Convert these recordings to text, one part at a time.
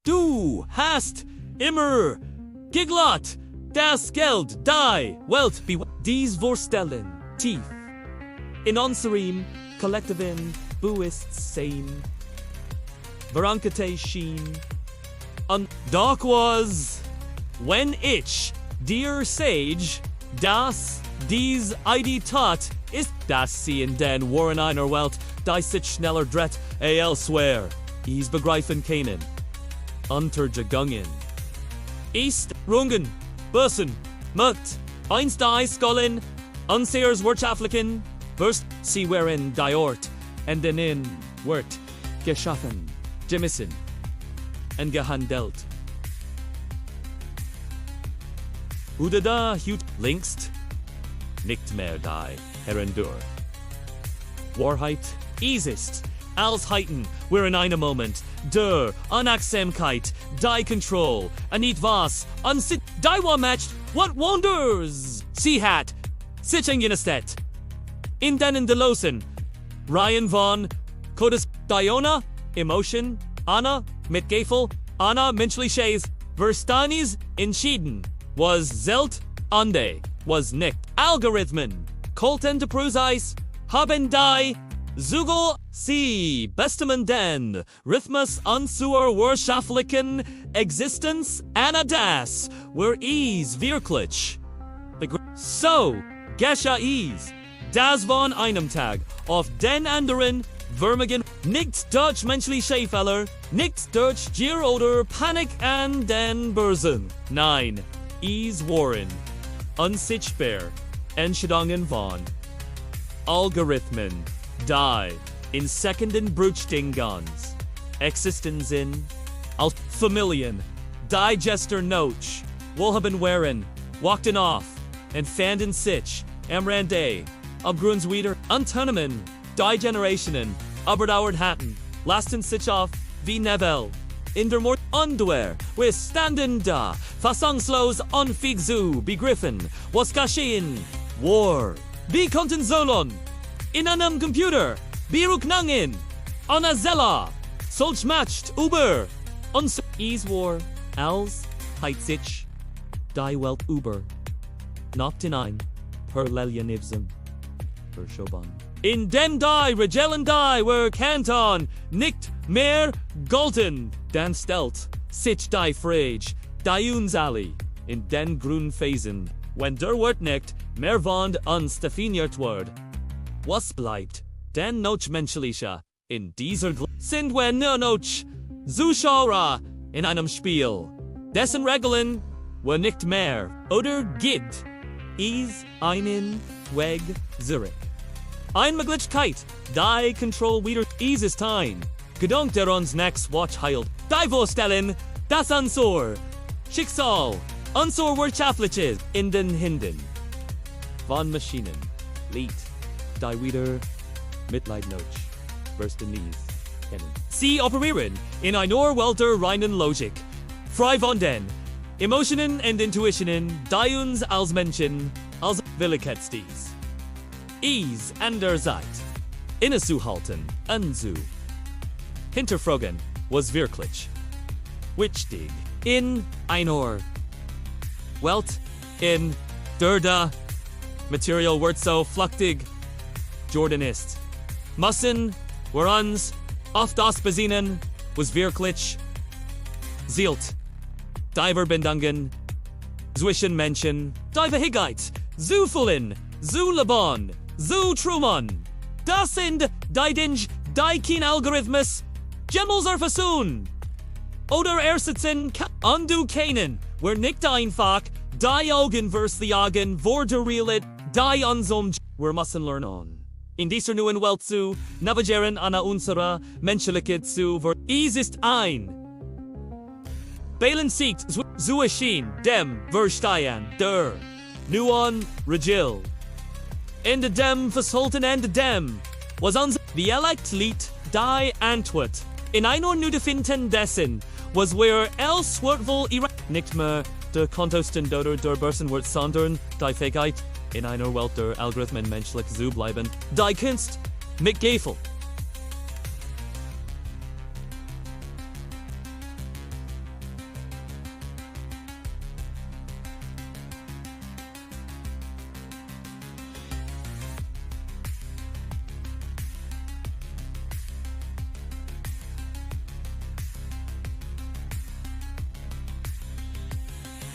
Du hast immer geglaubt, das Geld, die Welt dies vorstellen, tief. In unserem kollektiven Bewusstsein verankerte schien. Und doch was, wenn ich dir sage, dass dies Identität ist, dass sie in den Waren einer Welt, die sich schneller dreht, elsewhere, is begreifen können. Untergegangen. Ist Rungen, Börsen, Märkte, einst die Skollen, unseres wirtschaftlichen, wirst sie waren die Ort, und in wird geschaffen, gemessen, und gehandelt. Oder da hut längst nicht mehr die Herrendur. Wahrheit ist, als heiten wir in einem Moment der Unachtsamkeit, die Control, und nicht was, unsit, die war matched, what wonders sie hat, sich eingenistet. In denen de losen, Ryan von Codes Diona, Emotion, Anna, mit Gefühl, Anna menschliches, Verstanis, entschieden, was zelt, ande, was nicht, Algorithmen, Colten de Pruseis, haben die, Zugel, sie, bestimmen den, Rhythmus unser wirtschaftlichen Existenz, Anna das, where is wirklich. So, Gescha is, das von einem Tag, auf den anderen, Vermegen, nicht durch menschliche Fehler, nicht durch Gier oder Panik an den Börsen. Nein, is waren, unsichtbar, Entscheidungen von Algorithmen, die in Sekunden Bruchdingens, Existenzen, als Familien, die gester Noche, wohl haben waren, walkten off, and fanden sich, am Rande, abgrunds wieder, Unternehmen, die Generationen, überdauert hatten, lasten sich auf, wie Nebel, in der Mord Underwehr, wir standen da, fassungslos unfähig zu begriffen, was geschehen, war, wie konnten sollen, in einem Computer, Biruknangen, Anna Zella, solch matched, über, uns is war, als, heit sich, die Welt über, not hinein, Parallelianism, Verschoben. In dem die Regellen die were Kanton, nicht mehr golden, dann stellt, sich die Frage, die uns alle, in den grünen Phasen, wenn der Wort nicht mehr von uns definiert wird. Was bleibt, denn noch menschlicher, in dieser sind wir nur noch Zuschauer in einem Spiel, dessen Regeln wir nicht mehr, oder gibt es einen Weg zurück. Einmöglichkeit, die Control wieder ist ein. Gedank der uns next watch heilt, die vorstellen, das unser Schicksal, unser wirtschaftliches in den Händen von Maschinen liegt, die wieder Mitleid noch, Börsen kennen. Sie operieren in einer Welt der reinen Logik, frei von den Emotionen und Intuitionen, die uns als Menschen, als Willigkeitsdienst is andererseits innezuhalten und zu hinterfragen, was wirklich wichtig in einer Welt, in der da Material wird so flüchtig Jordan ist. Müssen wir uns auf das besinnen, was wirklich zählt. Die Verbindungen zwischen Menschen, die Fähigkeit zu fühlen, zu leben, zu träumen. Das sind die Dinge, die kein Algorithmus jemals erfassen oder ersetzen kann. Und du kennen, wir nicht einfach die Augen vers die Augen vor der Realität, die unsum wir müssen lernen. In dieser neuen Welt zu navigieren an unserer Menschlichkeit zu ver. Es ist ein Balanced zu erschien dem Verstehen der neuen Regel. In dem Verhalten und dem was uns die Elektlied die Antwort in einer nur definden dessen was wir else wohl nicht mehr der Kontosten oder der Börsen wird sondern die Fähigkeit in einer Welt der Algorithmen menschlich zu bleiben, die Kunst mit Gefühl.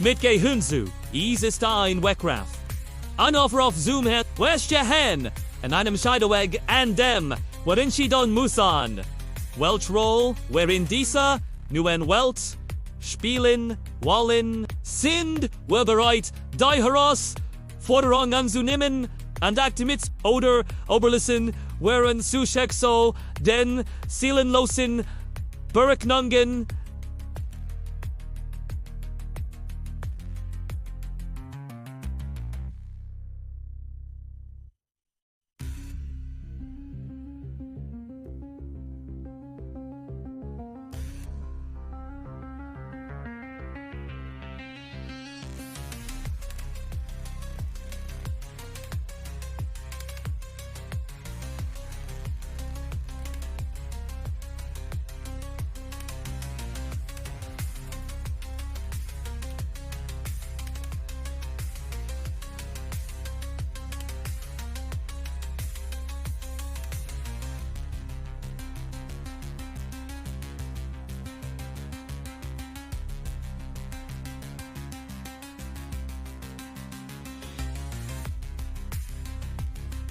mit Gehunzu, is ist ein Weckraff. Ein Offer auf Zoom het, westje hen, en einem Scheideweg an dem, worin sie don musan. Welch roll, wherein dieser, nuen Welt, spielen, wallen, sind, wir bereit, die heraus, Forderung anzunehmen, und actimits, oder, oberlissen, weren sushexo, den, seelenlosen, bereknungen,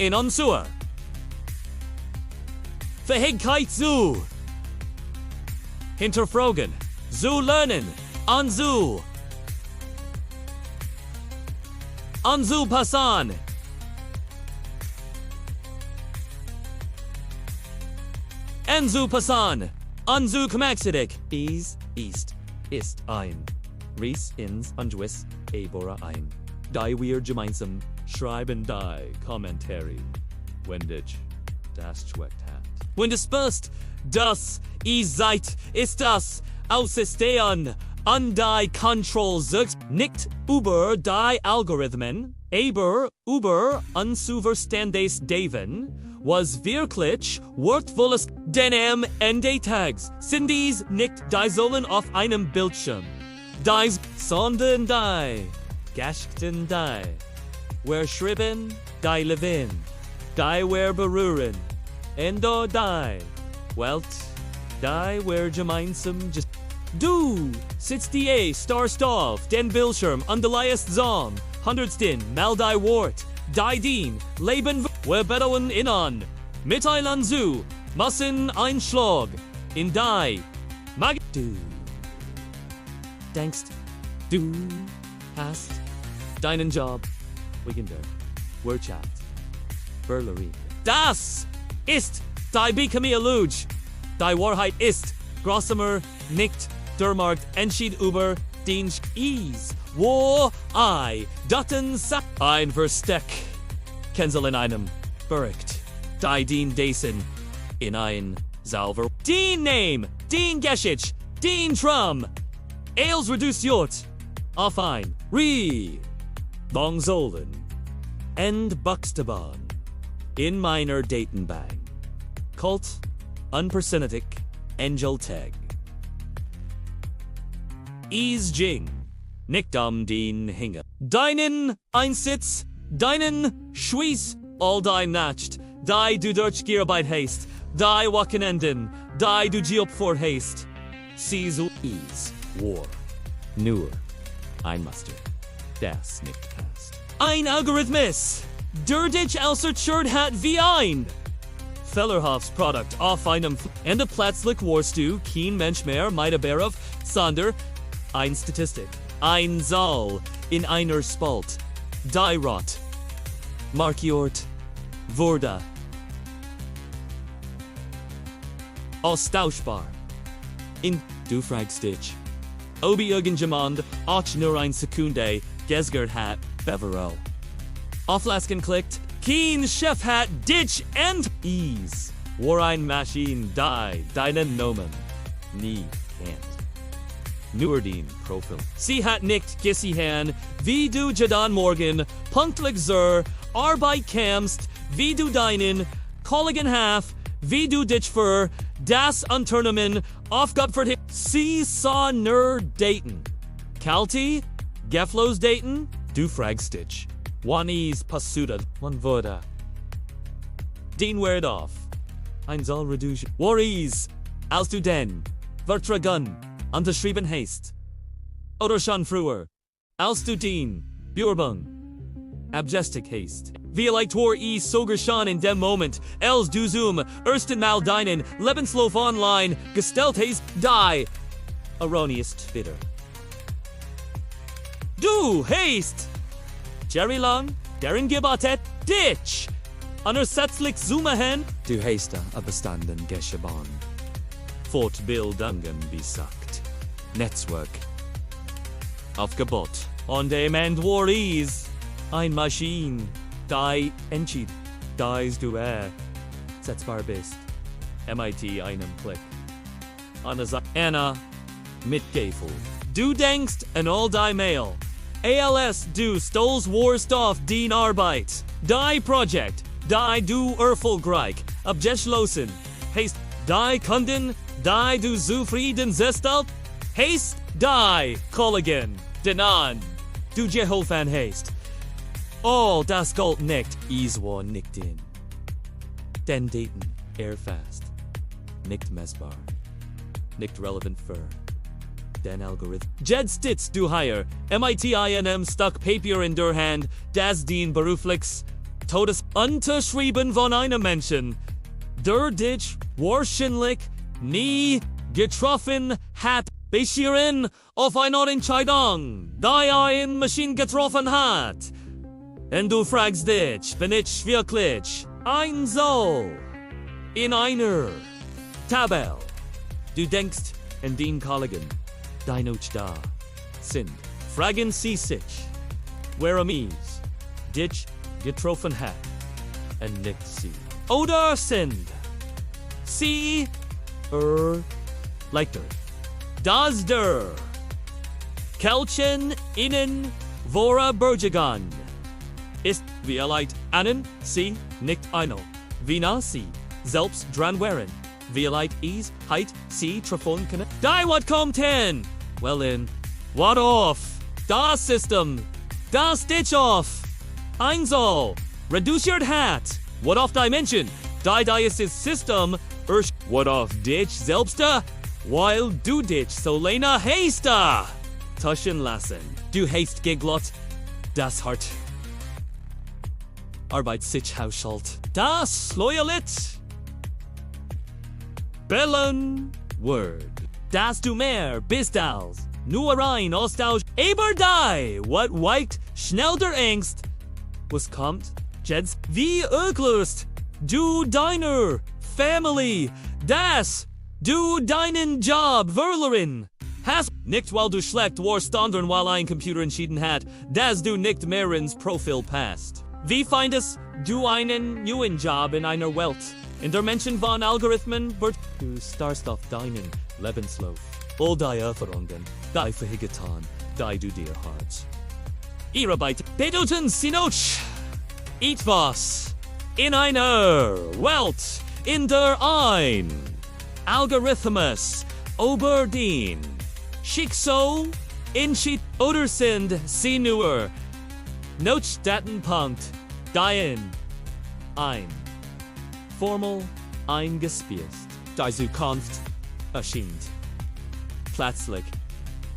in Unsur. Verhegkeit zu. Hinterfragen. Zu lernen. Anzu. Anzu pasan. Enzu pasan. Anzu kmaxidik. Ist. Ein. Ries ins Ungewiss. Ebora ein. Die wir gemeinsam. Schreiben die Kommentare. Wenn dich das schweckt hat. When dispersed, das seid, ist das, aussistehen, an die Control sucht, nicht über die Algorithmen, aber über unzuverstandes Daven, was wirklich wortvolles, denn am Ende Tags sind dies nicht die sollen auf einem Bildschirm. Dies, sondern die, gaschten die. Wer schrieben, die levin, die wer berühren, endo die, Welt, die wer gemeinsam just. Du sitzt die starst auf den Bildschirm und die leist Zom, hundertsten mal die Wort, die dien, Leben, wer bedoen inan, mitteilen zu, müssen Einschlag, in die, mag, du, denkst, du, hast, deinen Job, Weekender, Wirtschaft, Burlery. Das ist die Bekamia Luge. Die Wahrheit ist, grossamer, nicht, der Markt entschied über den Is, wo Daten sa ein Versteck, Kensel in einem, berickt, die dien Dasen, in ein Salver, den Name, den Geschich, den Trum, Ailes reduciert, auf ein, Longzolen, End Buxtaban, in meiner Datenbank, Kult, Unpersonific, Angel Tag. Is Jing, nicht den Hinge. Deinen Einsitz, deinen Schweiß, all dein Nacht, die du durch Gierarbeit hast, die Wochenenden, die du Job vor hast. Sisu is, War, nur, ein Muster, das nicht passt. Ein Algorithmus, der dich außer hat wie ein. Fellerhoffs Produkt auf einem Ende plötzlich warst du kein Mensch mehr, Meideberov, Sonder, ein Statistik, ein Zahl in einer Spalt, die Rot, Markiort, wurde, austauschbar, in du fragst dich, obi irgendjemand, auch nur ein Sekunde, gesgert hat, Bevero. Auflasken klickt, kein Chef hat dich and ease, war ein Maschine die, deinen Nomen, nie kennt. Nur den Profil. Sie hat nicht gesehen, wie du jeden Morgen pünktlich zur Arbeit kämst, wie du deinen Kollegen hast, wie du dich für das Unternehmen aufgeopfert hast. Sie sah nur daten. Kalti, Geflos daten, du fragst dich. Wanis pasuda, man wurde. Den werd auf. Ein soll reduce. Worries, als du denn, vertragen, unterschrieben hast. Oder schon früher. Als Daten, Beurbung, Abgestic haste. Vielleicht war ich sogar schon in dem Moment, als du zum ersten Mal deinen Lebenslauf online gestellt hast, die erroneous Twitter. Du hast Jerry Long, deren Gebatet, Ditch, unersetzlich Zoomahen, du hast a bestanden Geschäban. Fortbildungen besagt. Netzwerk. Aufgebot. On demand war is ein Maschine, die entschied, dies du setzbar bist. MIT einem Klick. Anna, mitgefühl. Du denkst an all die Mail. ALS du stolz warst auf din Arbeit. Die Project, die du erfolgreich, abgeschlossen. Hast die Kunden, die du zufrieden zestal? Hast die Kollegen, denan. Du Jehovah hast. All das Gold nicht, Iswa nicht in. Den Daten, fast. Nicht messbar. Nicht relevant für. Den Algorithm. Jed Stitz du higher. MIT stuck papier in der Hand. Das den beruflich. Todes unterschrieben von einem Menschen. Der dich wahrscheinlich nie getroffen hat. Basieren auf einer Entscheidung, die ein Maschine getroffen hat. Und du fragst dich, bin ich wirklich ein Soll in einer Tabelle? Du denkst an den Kollegen, die nicht da sind. Fragen sie sich, wer mies dich getroffen hat und nicht sie. Oder sind sie leichter? Das der Kelchen innen vora Bergegan ist vielleicht einen sie nicht einer. Wie sie selbst dran wären. Vielleicht is heit sie treffen können. Die what kommt hin? Well in. What off? Das System. Das ditch off. Einzel. Reduciert hat. What off dimension? Die ist das System. What off ditch selbsta? While du dich so lena haste, tuschen lassen. Du hast geglott, das Hart. Arbeit sich Haushalt. Das Loyalit. Bellen Word. Das du mehr bist als nur ein Austausch. Aber die, what weicht schnell der Angst. Was kommt? Jeds, wie erklärst du deiner Family das? Du deinen Job verloren hast nicht, weil du schlecht warst, sondern weil ein Computer entschieden hat, dass du nicht mehr ins Profil passt. Wie findest du einen neuen Job in einer Welt, in der Menschen von Algorithmen wird? Du starrst auf deinen Lebenslauf. All die Erfahrungen, die vergetan, die du dir hast. Ihre Arbeit bedeuten sie noch etwas in einer Welt, in der ein Algorithmus über den Schicksal entschied oder sind sie nur Notdatenpunkt, die ein Formel eingespielt, die Zukunft erscheint. Plötzlich,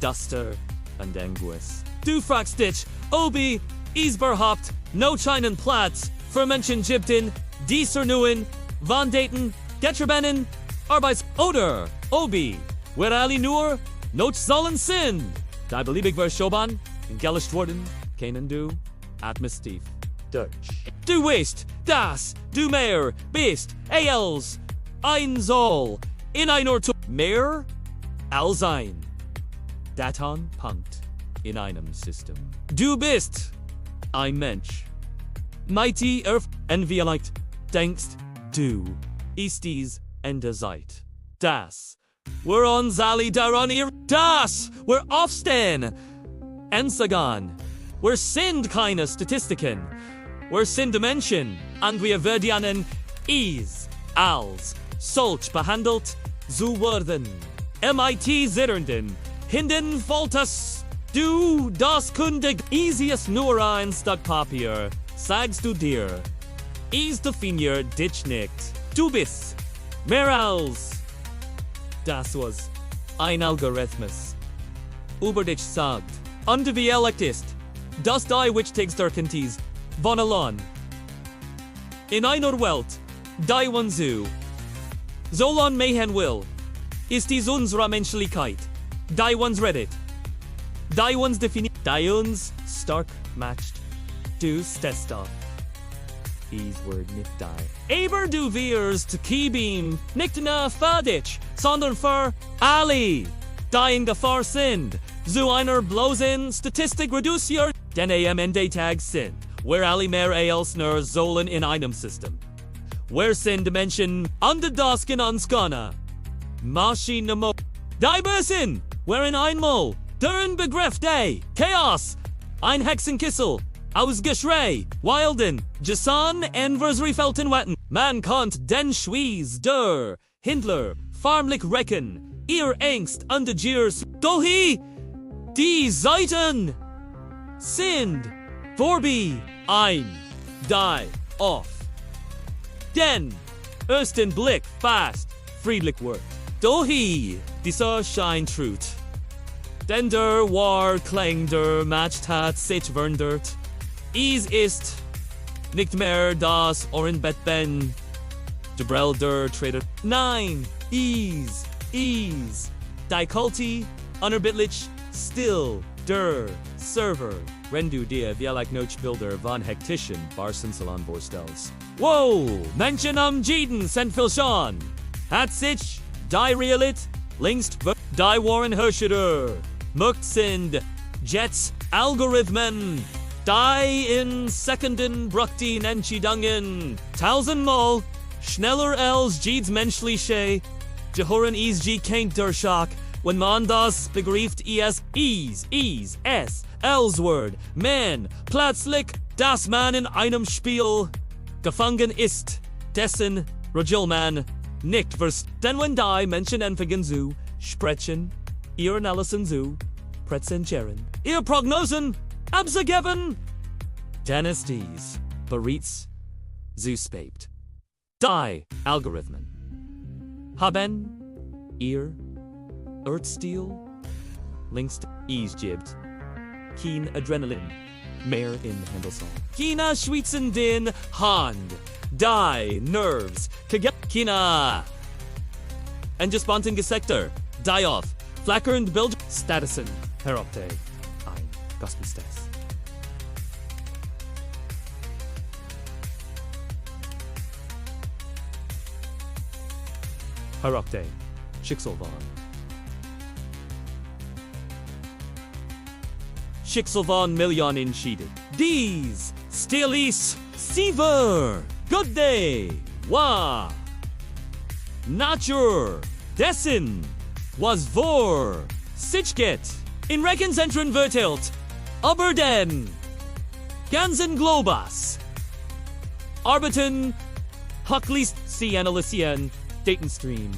Duster und Anguiss. Du fragst dich, ob es überhaupt noch einen Platz für Menschen gibt in dieser neuen von Daten getriebenen Arbeits- oder Obi, wer alle nur not sollen sind. Die beliebig verschoben, gelischt worden, kennen du, atmestief, Deutsch. Du weißt, dass du mehr bist, als ein Soll in einer mehr als ein Datenpunkt in einem System. Du bist ein Mensch. Mighty Earth und vielleicht denkst du, ist dies Ende Zeit. Das, wir uns alle daran das, wir aufstehen. Ensagan, wir sind keine Statistiken. Wir sind Menschen und wir werden es als solch behandelt zu werden. MIT zitternden, hinden Foltas, du das kundig, easiest nur ein Stück Papier, sagst du dir. Es definiert dich nicht. Du bist mehr als das was ein Algorithmus über dich sagt. Unde wie ist, das die which takes der Kenties, von alon. In einer Welt, die one zu. Solon mehen will, ist dies unsere Menschlichkeit, die one's Reddit. Die one's defini, die uns stark matched, du stesta. These word nicht die. Aber du wirst Keybeam nicht na Fadich, sondern für Ali, die in Gefahr sind, zu einer bloßen Statistik reduziert, denn am Ende Tag sind, where Ali mehr als nur sollen in einem System. Where sind Menschen an der Dasken anskana? Maschine mo. Die Börsen, wherein einmal, deren Begriff day, Chaos, ein Hexenkissel, Ausgeschrei, Wilden, Jason, Enversrefelten wetten. Man konnt den Schwiez, der, Hindler, farmlich recken, ihr Ängst an de Giers, Dohi, die Seiten sind, vorbei, ein, die, off. Den, ersten Blick, fast, friedlich wird. Dohi, dieser scheint trut. Denn der war klang der Matcht hat sich verndert. Is ist nicht mehr das Ohrenbett ben. De Brell der Trader. Nein, is. Die Kulti, unerbittlich, still, der Server. Rendu dir vielak Noch Bilder von hektischen Börsen Salon Vorstels. Wow, Menschen am Jeden sind viel schon. Hat sich, die Realit, längst, die Warren Herrscher. Muckt sind Jets, Algorithmen. Die in Sekunden bruchten Entscheidungen. Tausendmal schneller als jedes menschliche. Gehoren is je kennt der Schock, wenn man das begreift Elsword, man, plötzlich, dass man in einem Spiel gefangen ist, dessen Regel man nicht versteht. Denn wenn die Menschen anfangen zu sprechen, ihr Analysen zu präsentieren, ihr Prognosen abzugeben, dann ist dies bereits zu spät. Die Algorithmen haben ihr Earthstil längst gibt kein Adrenalin mehr in Handelsal. Kina schwitzen den Hand, die Nerves, Kina angespanntem Gesektor, die auf, flackernd Bild, Statusen, herabte, ein Gospelstess. Herabte, Schicksalvan. Schicksalvan Million entschieden. Dies, Stilis, Siever, Good Day, Wa, Nature, Dessen, was vor, Sichget, in Rechenzentren verteilt, aber den, ganzen Globus, Arbeiten, Huckliest, Sie analysieren, Datenstream,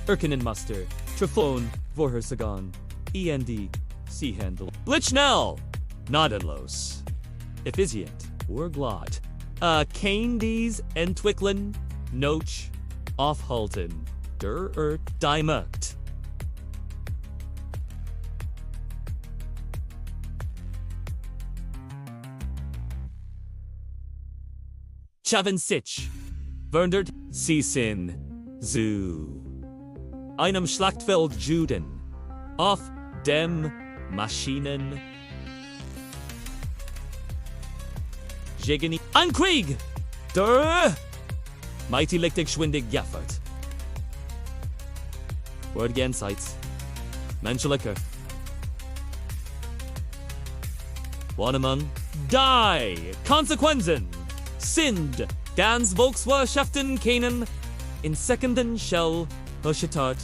Erkenenmuster, Trifon, Vorhersagan, END, C-Handle. Blitzschnell, Nadenlos, Efficient, Urglot, Kane dies Entwickeln, Noch, Aufhalten, der Dimukt. Chaven sich, verndert, Siesin, zu einem Schlachtfeld Juden, auf dem Maschinen Jegeni ein Krieg, der mighty lichtig schwindig jaffert. Word gensites, menschlicher. Warnemang, die Konsequenzen sind ganz Volkswirtschaften kennen in Sekunden shell Hushetat.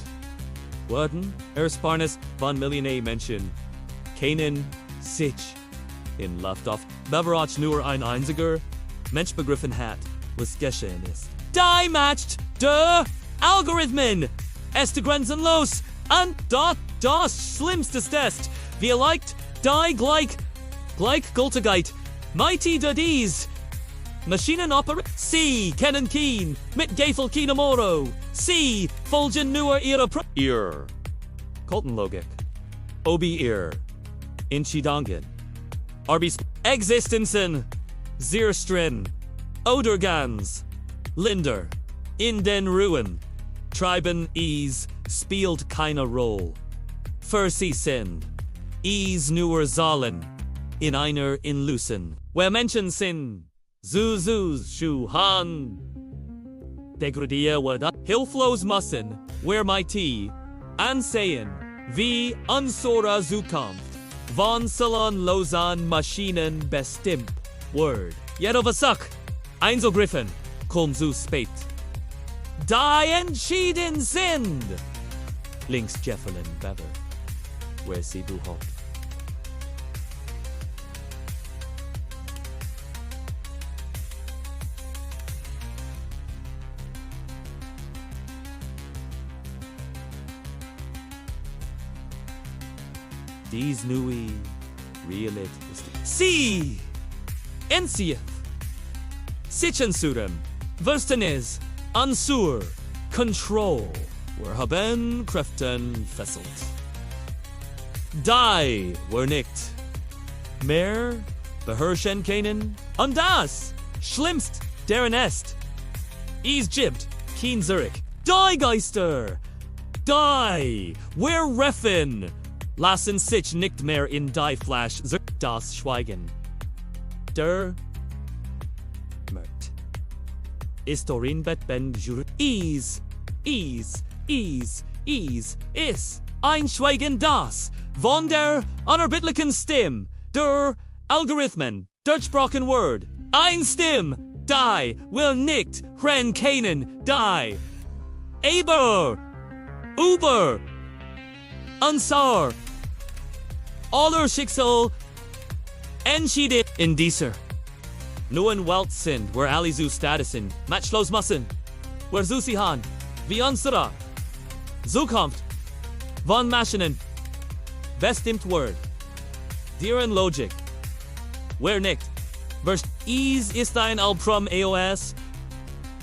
Worden Ersparnis von Millionen Menschen kennen sich in Luft auf Beverage nur ein einziger Mensch begriffen hat, was geschehen ist. Die matcht der Algorithmen ist grenzenlos und das schlimmste Test. Wir leicht die Gültigkeit mighty da dies Maschinen operate. Sie kennen keen mit Geifel Kinemoro. Sie folgen nur ihre Ihr Kultenlogik. Obi ihr Entscheidungen. Existenzen. Zierstrin. Odergans. Linder. In den Ruhen. Treiben es spielt keine Rolle. Für sie sind es nur Zahlen. In einer Illusion. Where Menschen sind. Schuhan. Degradier wada. Hilflos müssen. Where my tea. Ansehen. Wie unsere Zukunft. Von Salon Lausanne Maschinen bestimmt. Word. Jedoch Sack. Einzelgriffen. Komm zu spät. Die entschieden sind. Längst Jefferlin Bever. Where sie überhaupt. Dies nui realit ist. Sie! Ensief! Sichensurem! Verstenes! Ansur! Control! Wir haben Kräften fesselt. Die were nicht. Mehr beherrschen können. Und das schlimmst deren est. Is gibt kein Zurück. Die Geister! Die! Wir reffen! Lassen sich nicht mehr in die Flash das Schweigen. Der Märkte ist darin ben jur. Is ein Schweigen das von der unerbittlichen Stimme der Algorithmen der Sprachen Word. Ein Stimme, die will nicht kennen, die über Ansar aller Schicksal entschieden in dieser neuen Welt sind, where alle zu Statusen matchlos müssen, where zu sie han, wie unsere Zukunft von Maschinen bestimmt Word, deren Logik, where nicht, vers ist ein Albtraum AOS,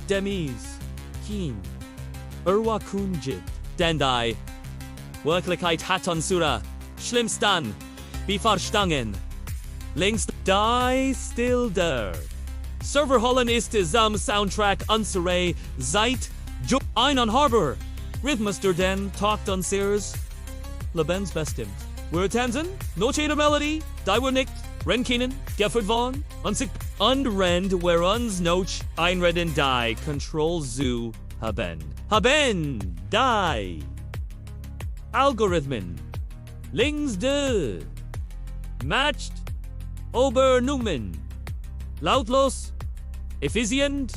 demis, keen, kun jib, denn die Wirklichkeit hat unsere schlimmsten verstanden. Längst die still der. Serverhallen ist am Soundtrack unsere seit ein Harbor. Rhythmus der den talkt unsers Lebens bestimmt. Wir tanzen, noch jede Melodie, die wir nicht kennen, geford von, und rend where uns noch einreden die Control zu haben. Die. Algorithmen. Längste. Matched. Obernumen. Lautlos. Effizient.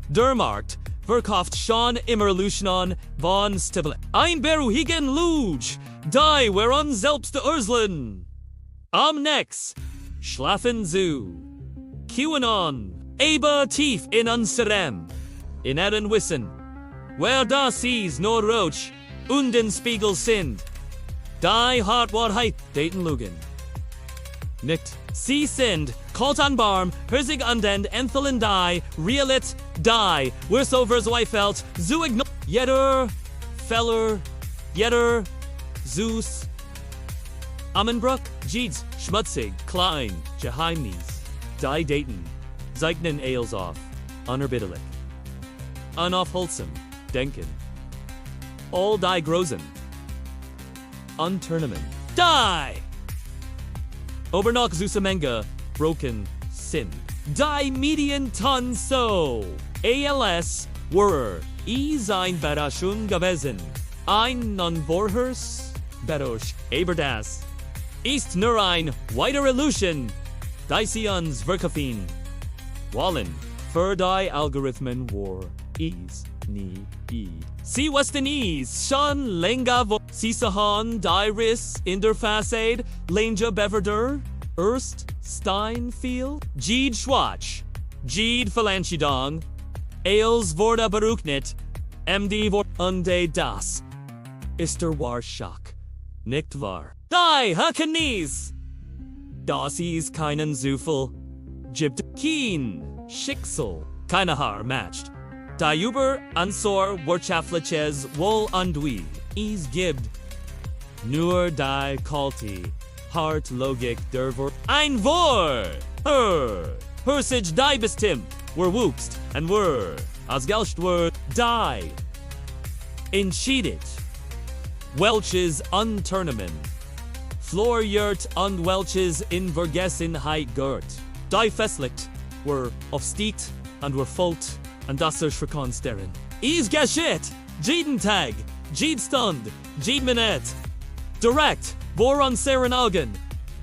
Der Markt verkauft schon immer Lucian von Stibbel. Ein beruhigen Luge. Die whereon selbst Urslen. Am next. Schlafen zu. QAnon. Aber tief in unserem. In Eren wissen. Where das is no roach. Und den Spiegel sind. Die Hartwahrheit daten lugen. Nicht. Sie sind, kalt an Barm, hörsig an den Enthelen die, realit die, wirst over Zweifelt, zu jeder, Feller, jeder, Zeus, Ammenbruck, Jeeds, schmutzig, klein, Geheimnis, die daten, zeichnen Ales auf, unerbittlich, unaufholsam, denken, all die großen, Unternehmen, die! Obernoch Zusamenga, broken sin. Die Median ton so. ALS, were, ein Überraschung gewesen. Ein non-Vorhers, Berosch, Eberdas. Ist nur ein weiter Illusion. Die sie uns verkaufen. Wallen, für die Algorithmen war, nie. Sie wussten schon länger wo sie sahen die Riss in der Fassade, länger beverder, erst Steinfield, Jede Schwach, Jede Verlanchidong, Eils wurde beruchnet, MD wort unde das, ist der Warschock, nicht wahr? Die Hakenis! Das ist keinen Zufall, gibt kein Schicksal, keine Haar matched. Die über ansor wirtschaftliches Wohl und wie es gibt nur die kalte hart Logik der Vor. Ein Vor! Hersage die bestimmt, wuchst, and als die. Entscheidet. Welches unternehmen. Florjert und welches in Vergessenheit gehört. Die festlicht, aufsteht, und folgt, und das verkonsteren. Geschieht, jeden Tag, jede Stund, jede Minute. Direkt, woran seren Augen.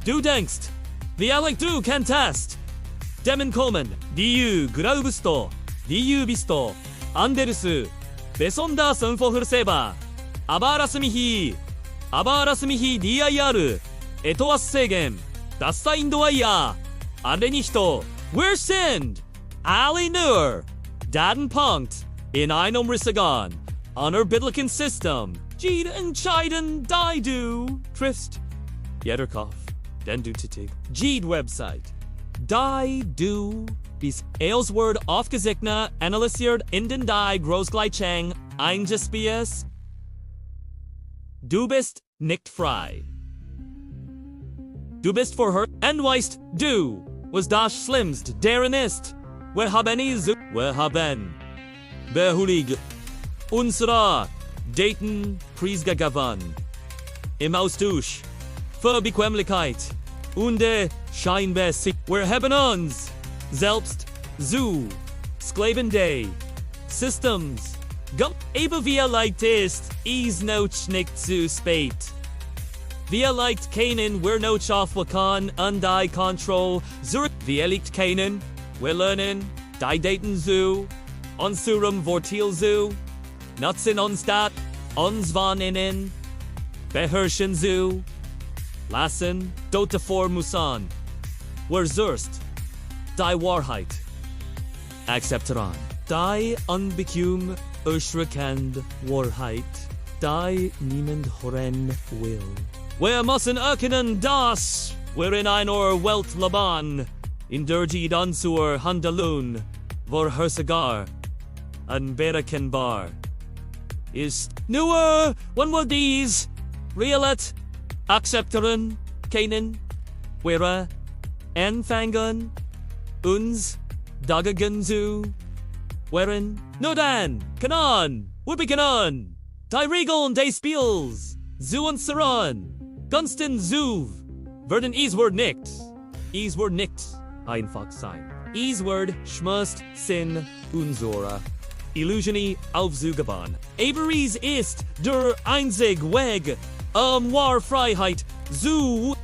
Du denkst, wie du kannst. Demmen kommen, die glaubst du, die bist du, anders, besonders unvorhersehbar. Aber lass mich dir etwas sagen, das sein du ja, alle nicht, wir sind alle nur Datenpunkt in einem Rissagon, einer biblischen System, jede Entscheidung, die du triffst, jeder Kopf, den du tätig, jede Website, die du bist, als Word aufgezeichnet, analysiert in den die Großgleichung eingespielt. Du bist nicht frei. Du bist vorher und weißt du, was das Schlimmste daran ist. Wir haben behulig unsere Daten preisgegeben. Im Austausch für Bequemlichkeit und scheinbar wir haben uns selbst zu sklavende Systems aber vielleicht ist noch nicht zu spät. Vielleicht können wir noch aufwachen und die Kontrolle zurück. Vielleicht können wir lernen, die Daten zu unserem Vorteil zu nutzen und statt uns wahrnehmen, beherrschen zu lassen, dort vor müssen. Wir zuerst die Wahrheit akzeptieren. Die unbequem erschreckende Wahrheit, die niemand hören will. Wir müssen erkennen, dass wir in einer Welt leben, in der die unser Handeln vorhersehbar unberechenbar ist. Nur wenn wir dies Realität akzeptieren können, wir anfangen, uns dagegen zu wehren. Nur dann können wir beginnen, die Regeln des Spiels zu unseren Gunsten zu werden. Es wird nicht einfach sein. Es wird schmust sin unsere Illusioni aufzugeben. Aber es ist der einzige Weg, Wahrfreiheit zu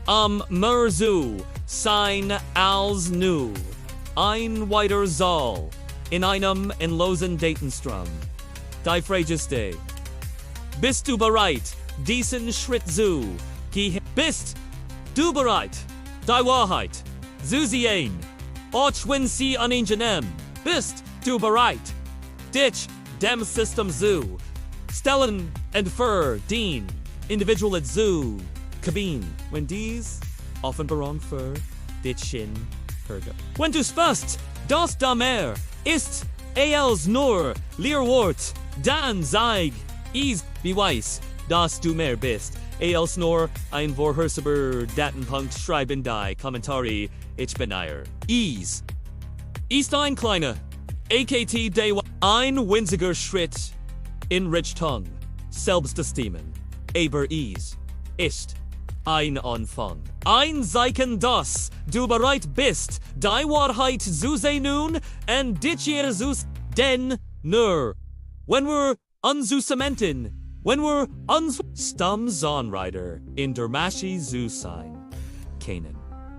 mehr zu sein als nu ein weiter soll in einem endlosen Datenstrom. Die Frage ist, bist du bereit, diesen Schritt zu gehen? Bist du bereit, die Wahrheit zu sehen, auch wenn sie unangenehm? Bist du bereit, dich dem System zu stellen und für den Individual zu kabin, wenn dies Offenbarung für dich in Herge. Wenn du spürst, dass da mehr ist als nur Lehrwort, dann zeig es beweis, dass du mehr bist als nur ein vorhersehbar Datenpunkt schreiben die Kommentare. Ich bin ist ein kleiner AKT Day, ein winziger Schritt in Richtung Selbstbestimmen. Aber es ist ein Anfang. Ein Zeichen, dass du bereit bist, die Wahrheit zu sehen und dich Jesus, denn nur wenn wir uns cementen, wenn wir uns Stammzahnreiter in der Masche zu sein können,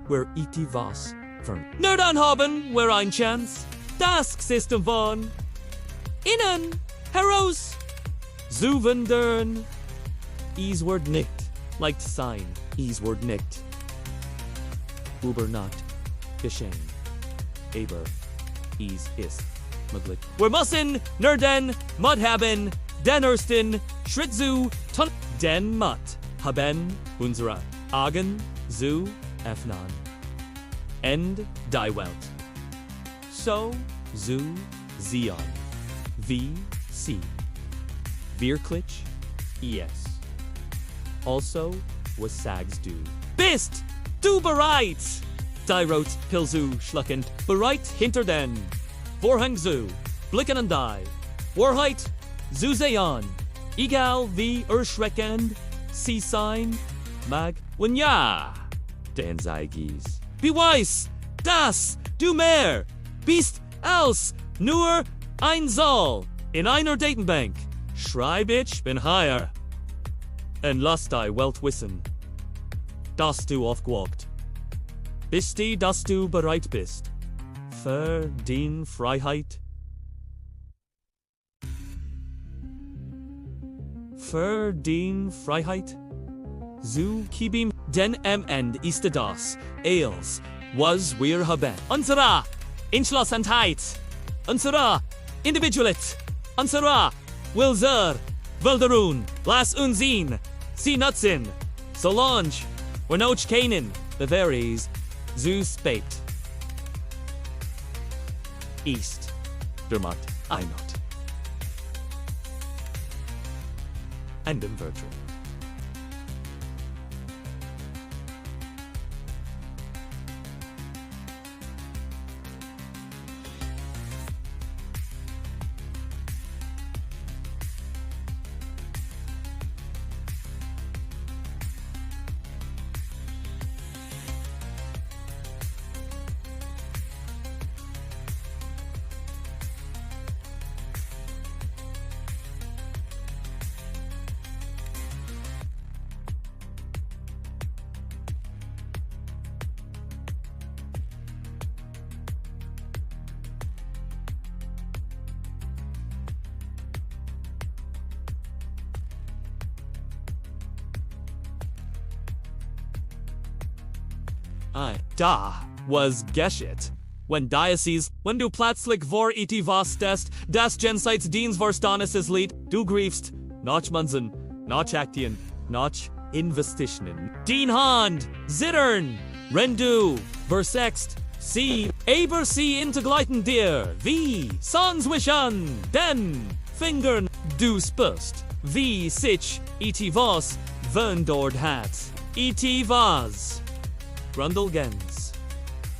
wir was für nur dann haben wir eine Chance, das System von innen heraus zu wandern. Es wird nicht leicht sein, es wird nicht über Nacht geschehen, aber es ist möglich. Wir müssen nur den Mut haben, den ersten Schritt zu tun, den Mut haben, unsere Augen zu öffnen, und die Welt so zu sehen, wie sie wirklich ist. Also was sagst du. Bist du bereit? Die rot pilzu schluckend, bereit hinter den Vorhang zu, blicken und die. Wahrheit, zu sehen, egal wie erschreckend sie sein mag, wenn ja, den sei gies. Beweis, dass du mehr bist als nur ein Zahl in einer Datenbank. Schreib ich bin higher. Und lass die Welt wissen, dass du aufgewacht bist, dass du bereit bist für die Freiheit. Für die Freiheit zu kieben, denn am Ende ist das alles, was wir haben. Unsere Entschlossenheit, unsere Individualität, unsere Wilser, Wilderun, lass uns sehen, sie nutzen, solange wir noch keinen Beweis zu spät ist, der Macht einot. And im Virtual. Da was geschieht, when diocese, when du plötzlich vor was test, das Jenseitsdienst verstandes Lied, du griefst, nach Mansen, nach Aktien, nach Investitionen. Dien Hand, zittern, wenn du, versext, sie, aber sie integleiten dir, wie, sans wischen, den, fingern, du spürst, wie sich, was, wenn dort hat, was. Grundelgens.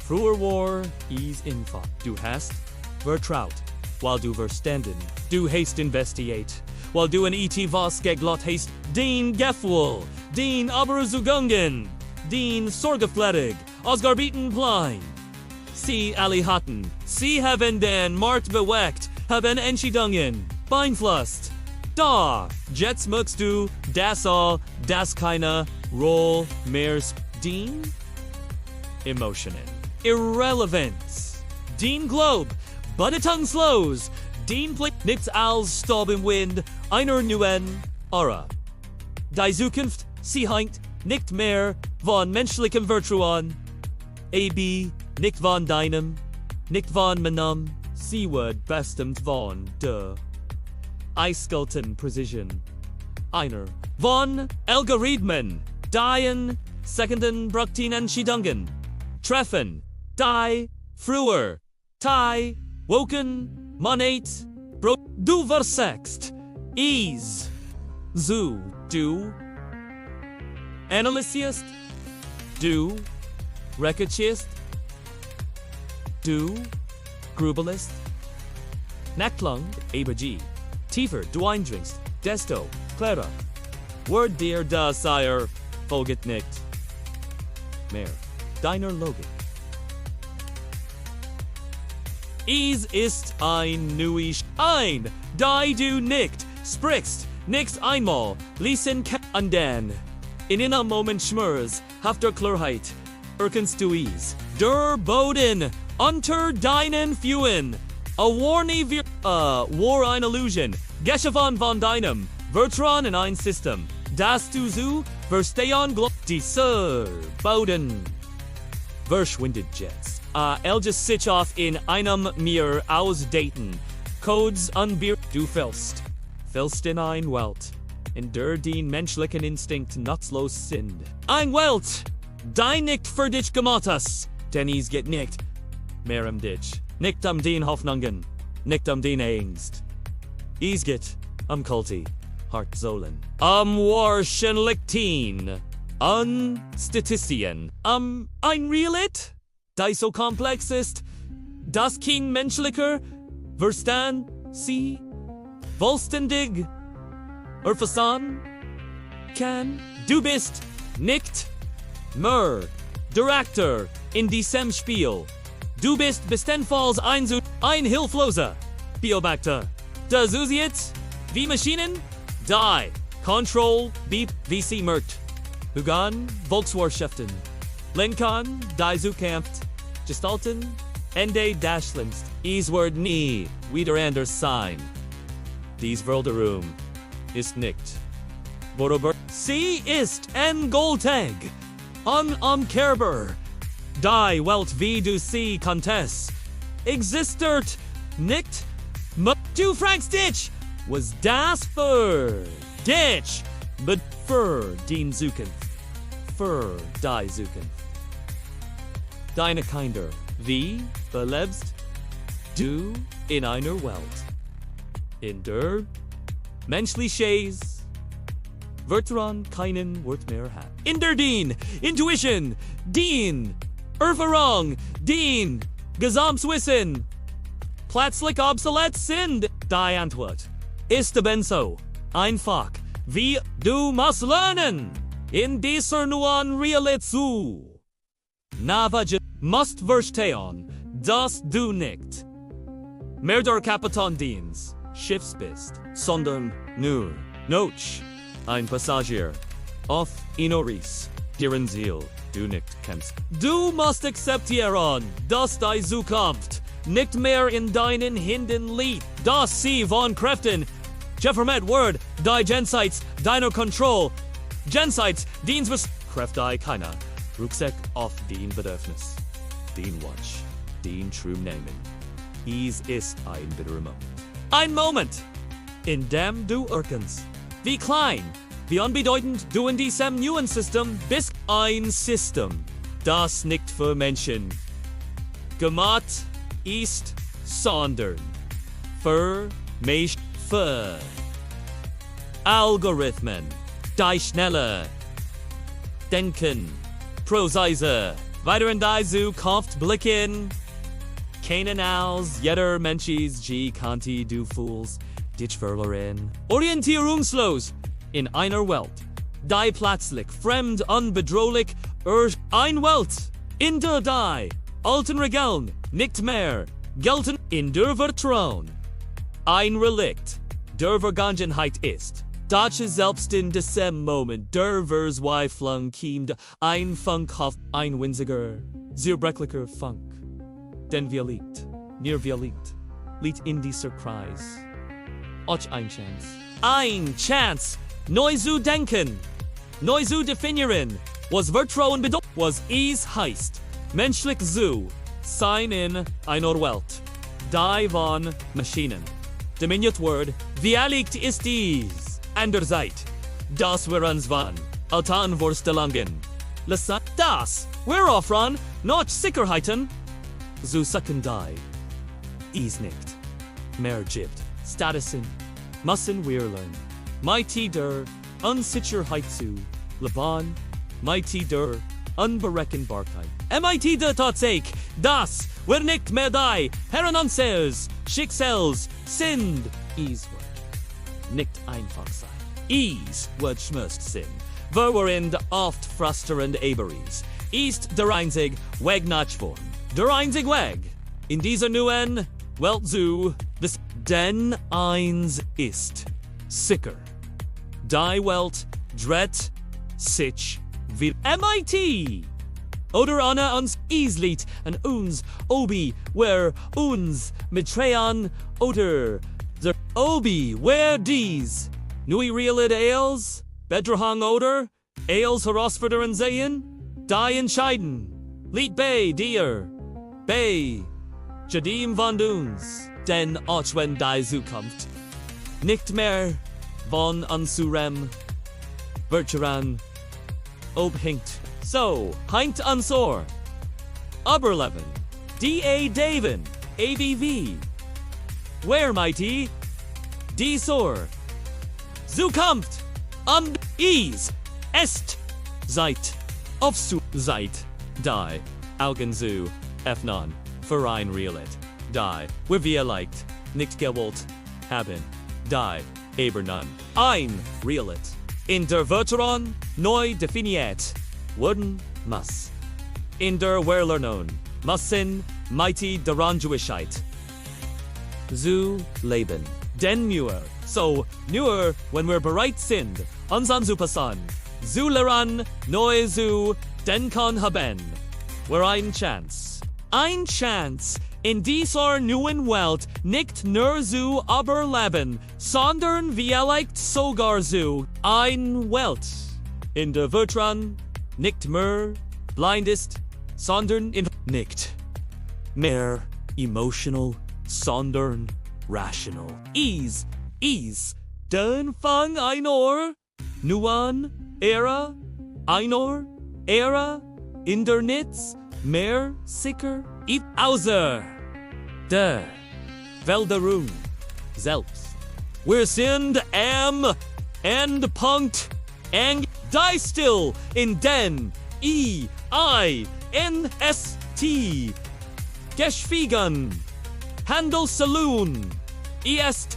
Früher war info. Du hast vertraut, while du verstanden. Du hast investiert, while du ein was geglot hast. Den Gefühl, den Aberzugangen, den Sorgeflettig, ausgearbeitet Plan. Sie alle hatten, sie haben den Markt bewegt, haben Entscheidungen beeinflusst. Da, jetzt möchtest du das all, das keine Rolle mehr spielen? Emotionen. Irrelevance. Den Globe. Buddetung slows. Den Blick. Nichts als Staub im Wind. Einer neuen Aura. Die Zukunft, sie hängt nicht mehr von menschlichem Virtuon. AB, nicht von deinem, nicht von meinem. Sie wird bestimmt von der eiskalten Precision. Einer von Algorithmen. Dien, Sekunden, Bruchtin Entscheidungen. Treffen, die, früher, tie, woken, monet, bro, du versext, is, zu, du, analysierst, du, recherchierst, du, grubelist, nachtlang, ABG, tiefer, du eindringst, desto, klarer, word dir das Sire, folget nicht, mehr. Deiner Logik. Ist ein neues ein, die du nicht sprichst, nichts einmal, ließen und dann, in einem Moment schmurs, hafter Klarheit, erkennst du der Boden, unter deinen Füßen, a warni war eine Illusion, Geschäften von deinem, Vertrauen in ein System, das du so, verstehen dieser Boden. Verschwindet jetzt. Elges sich auf in einem mir Als Daten. Codes unbeer. Du fällst in ein Welt, in der den menschlichen Instinkt nutzlos sind. Ein Welt, die nicht für dich gemacht hast, denn es geht nicht mehr dich. Nicht den Hoffnungen, nicht den Angst. Es geht Kulti, Hartzolen. Wahrscheinlichkeiten. Statistien. Ein Realit? Die so komplex ist, das kein menschlicher Verstand sie vollständig erfassen kann. Du bist nicht mehr Director in diesem Spiel. Du bist bestenfalls ein hilfloser Beobachter. Das ist wie Maschinen, die Control beep wie sie merkt. Begannen Volkswirtschaften. Lenkan, die Zukunft, gestalten, Ende das längst. Es wird nie wieder anders sein. Dies Weltraum ist nicht. Worüber sie ist endgültig unumkehrbar. Die Welt wie du sie kanntest existiert nicht. Du fragst dich, was das für dich? But für die Zukunft. Für die Zukunft. Deine Kinder, wie belebst du in einer Welt, in der menschliches Wörtern keinen Wert mehr hat. In der den Intuition, den Erfahrung, den Gesamtwissen plötzlich obsolet sind. Die Antwort ist eben so einfach wie du musst lernen in dieser neuen Realität zu. Navaje musst verstehen, dass du nicht mehr der Kapitän des Schiffs bist, sondern nur noch ein Passagier auf einer Reise, deren Ziel du nicht kennst. Du musst akzeptieren, dass die Zukunft nicht mehr in deinen Händen liegt, dass sie von Kräften geformt wird, die jenseits deiner Kontrolle, jenseits dienst Kräfte keiner Rucksack auf den Bedürfnis, den Wunsch, den Traum nehmen. Es ist ein bitterer Moment. Ein Moment, in dem du erkennst, wie klein, wie unbedeutend du in diesem neuen System bist. Ein System, das nicht für Menschen gemacht ist, sondern für Menschen, für Algorithmen, die schneller denken, Prozesse, weiter in die Zukunft blicken. Keinen als jeder Mensch's kannte du fühlst dich verloren. Orientierungslos in einer Welt, die plötzlich fremd unbedrohlich ein Welt, in der die alten Regeln nicht mehr gelten, in der Vertrauen ein Relikt der Vergangenheit ist. Das selbst in diesem Moment der Verzweiflung kommt ein Funk auf ein winziger, zerbrechlicher Funk. Denn wir liegt, liegt in dieser Kreis. Och ein Chance, neu zu denken, neu zu definieren, was Vertrauen bedeutet, was es heißt, menschlich zu sein in einer Welt, die von Maschinen dominiert wird. Wie liegt ist dies? Andererseits, das wir uns von alten Vorstellungen lassen, das wir offran noch Sicherheiten zu suchen, die es nicht mehr gibt. Stattdessen müssen wir lernen, mit der Unsicherheit zu leben, mit der Unberechenbarkeit. Mit der Tatsache, dass wir nicht mehr die Herren unseres Schicksals sind. Es wird nicht einfach sein. Es wird schmerzt sein. Wir sind oft frustrierend Eberies. Ist der einzige Weg nach vorn. Der einzige Weg in dieser neuen Welt zu bis denn eins ist sicher. Die Welt dreht sich wie MIT. Oder Anna uns islied an uns obi where uns mitrean oder der obi where dies nui realid ales bedrahang oder ales herausfordern sehen die entscheiden lied bei dir bei jadim von uns denn auch wenn die Zukunft nicht mehr von unserem Vertrauen abhängt. So, hängt unsor. Überleben. D.A. Daven. ABV. Where mighty? D. Sor. Zukunft. Is. Est. Zeit, auf zu, Zeit, die, Augen zu, öffnen, Verein realet, die, wir vielleicht, nicht gewollt, haben, die, aber none, ein, realet, in der Wörteron, neu definiert, wurden, muss, in der Werlernon, müssen, mighty daran Jewischheit, zu leben, denn nur, so, nur, wenn wir bereit sind, unseren zu passen, zu lernen, neu zu denken haben, wir ein Chance, in dieser neuen Welt nicht nur zu überleben, sondern vielleicht sogar zu ein Welt, in der Wörtern nicht mehr blind ist, sondern in nicht mehr emotional, sondern rational. Ease, den Fang einer neuen Ära, in der nichts mehr sicher ist, außer der Wälderung selbst. Wir sind am Endpunkt, die still in den EINST geschwiegen Handelssaloon ist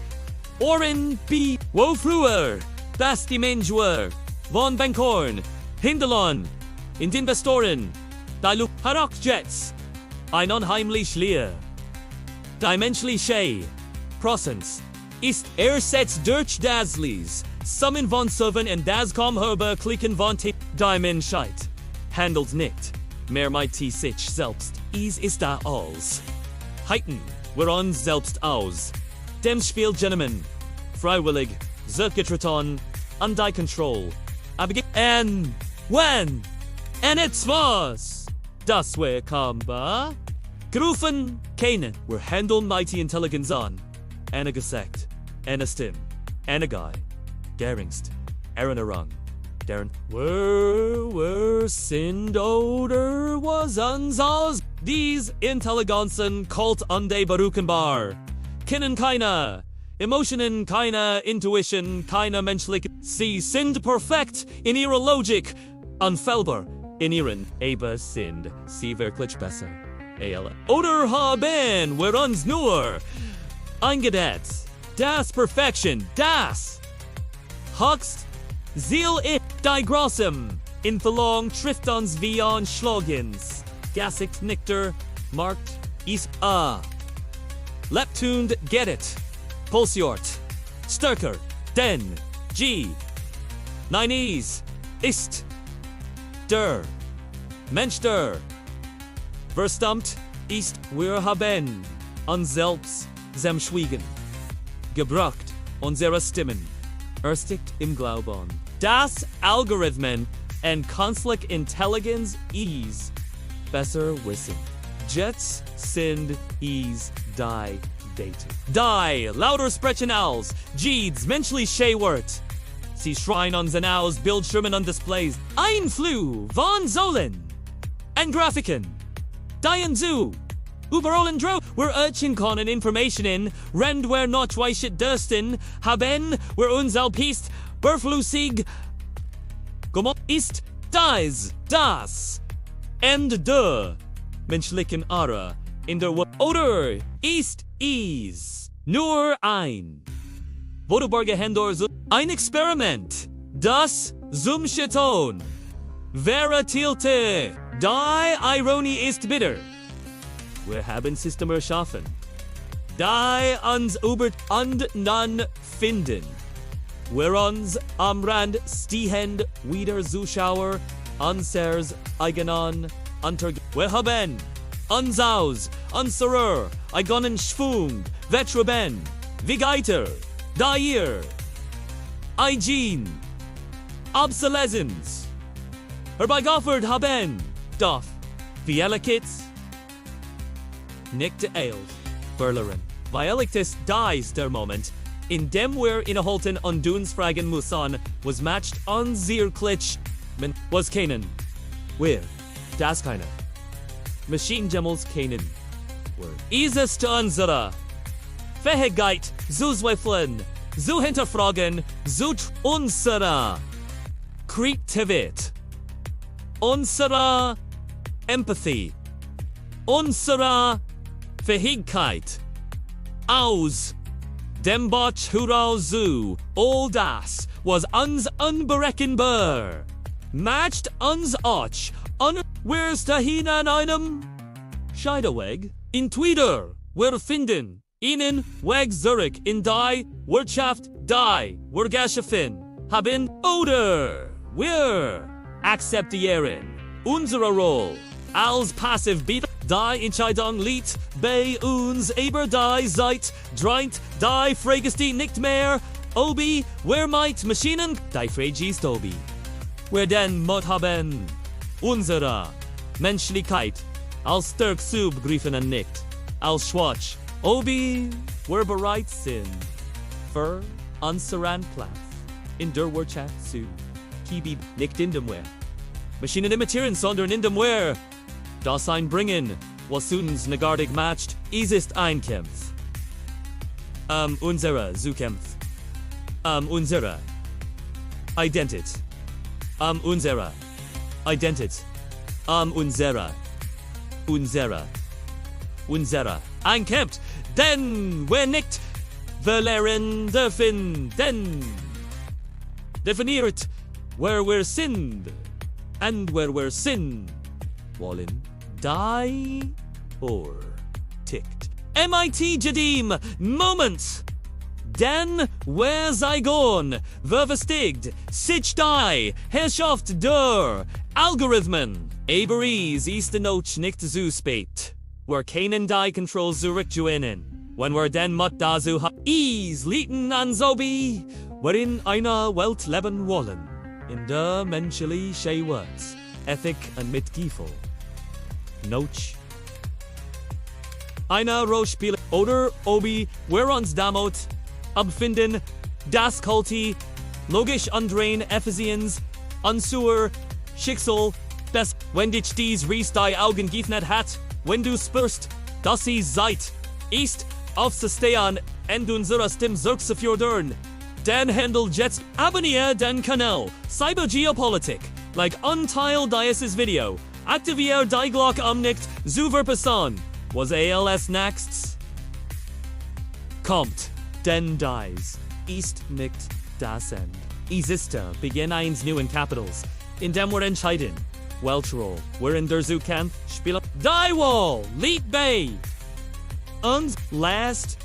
Oren B. Wo früher das die Menschwer von Bankorn Hinterland in den Investoren die Harakjets ein unheimlich leer. Die menschliche Prozess ist ersetzt durch das Lies. Summen von Soven und das Komherbe klicken von die Menschheit handelt nicht mehr mit sich selbst. Ist da alles. Heiten wir uns selbst aus. Dem Spiel Gentlemen, freiwillig, zögerten, und die Control. Aber wenn, it's was, das wir kommen, gerufen, keinen, wir handeln mighty Intelligenz an. Eine gesagt, eine Stimme, eine Guy, geringst, Erinnerung, deren, wir sind oder was uns aus, dies Intelligenzen kalt unde berukenbar, kennen keine, Emotionen, keine Intuition, keine menschliche, sie sind perfekt in ihrer Logik, unfehlbar in ihren, aber sind sie wirklich besser. Oder haben wir uns nur eingesetzt, das Perfection, das höchst Ziel in die Großem, in Verlong trifft uns wie an Schlagins, Gassigt Nichter, Markt, is Leptund get it, Pulsiort, Stärker, den, G, Ninees, ist, der, Mensch der, verstummt, ist, wir haben, uns selbst, sem schwiegen, gebracht, unsere Stimmen, erstigt im Glauben, das Algorithmen and Künstliche Intelligenz is, besser wissen. Jets sind is die daten. Die, lauter sprechen aus, Jeeds, menschliche Wort. Sie schreien uns aus, Bildschirmen und Displays. Einflu von Solen. And Grafiken. Dien zu. Überall in Dro. Wir urchen können Informationen, rend wir noch weichit dürsten, haben wir uns alpist, berflusig, ist, das, and der menschlichen Ara in der oder ist, nur ein. Wodeborge Hendor ein Experiment, das Zoom-Cheton, Vera Tilte, die Ironie ist bitter. Wir haben System erschaffen, die uns über und nan finden. Wir uns am Rand stehen, wieder Zuschauer, unsers eigenen wir haben uns aus, unserer eigenen Schwung, Wettbewerb, wie geiter, da ihr, Hygiene, Obsoleszenz, herbeigeführt haben, doch, wie Kids, nicht eilt, verloren, weil es dies der Moment, in dem wir innehalten und uns fragen müssen, was matcht unser Klitsch, was keinen, wir, das keiner, Maschinengemmels keinen, ist es zu unserer Fähigkeit zu zweifeln, zu hinterfragen, zu unserer Kreativität, unsere Empathy, unsere Fähigkeit aus dem Bauch heraus zu all das, was uns unberechenbar macht uns auch where's dahin an einem Scheideweg in Twitter wir finden ihnen Weg zurück in die Wirtschaft die wir geschaffen haben oder wir aktivieren unsere Rolle als Passivbieter die Entscheidung liegt bei uns über die Zeit dreht die fragest die nicht mehr obi wer might Maschinen die fragest obi wir denn Mut haben unsere Menschlichkeit als stark zu begreifen und nicht als schwach obi wir bereit sind für unseren Platz in der Wirtschaft zu kibi nicht in dem Wer Maschinen imitieren sondern in dem Wer das einbringen was uns negardig matcht ist ein Kampf unsere Zukunft unsere Identität unsere Identität unsere einkämpft denn wir nicht verlieren dürfen denn definiert where wir sind and where we're sin wollen die or tickt MIT Jadim moment denn wer sei gone vervestigt sich die Herrschaft der Algorithmen Eberies ist the note nicht zu spät wir keinen die Control zurückgewinnen when we're denn mut dazu is lieten an sobi werin einer Welt leben wollen in der menschliche Welt Ethik und Mitgefühl Noch einer Rollspiel oder obi wir uns damit abfinden das Kulti logisch andrehen Effizienz Ansur Schicksal best wenn dich dies Ries die Augen geöffnet hat wenn du spürst dass sie seid ist aufzustehen und unsere Stimme zurückzuführen dann handelt jetzt abonniere den Kanal CyberGeopolitik like unteil dieses Video aktiviere die Glocke nicht zu verpassen was als nächstes kommt denn dies ist nicht das Ende es ist Beginn eines neuen Kapitals in dem wir entscheiden welche Rolle wir in der Zukunft spielen die Wall liegt bei uns last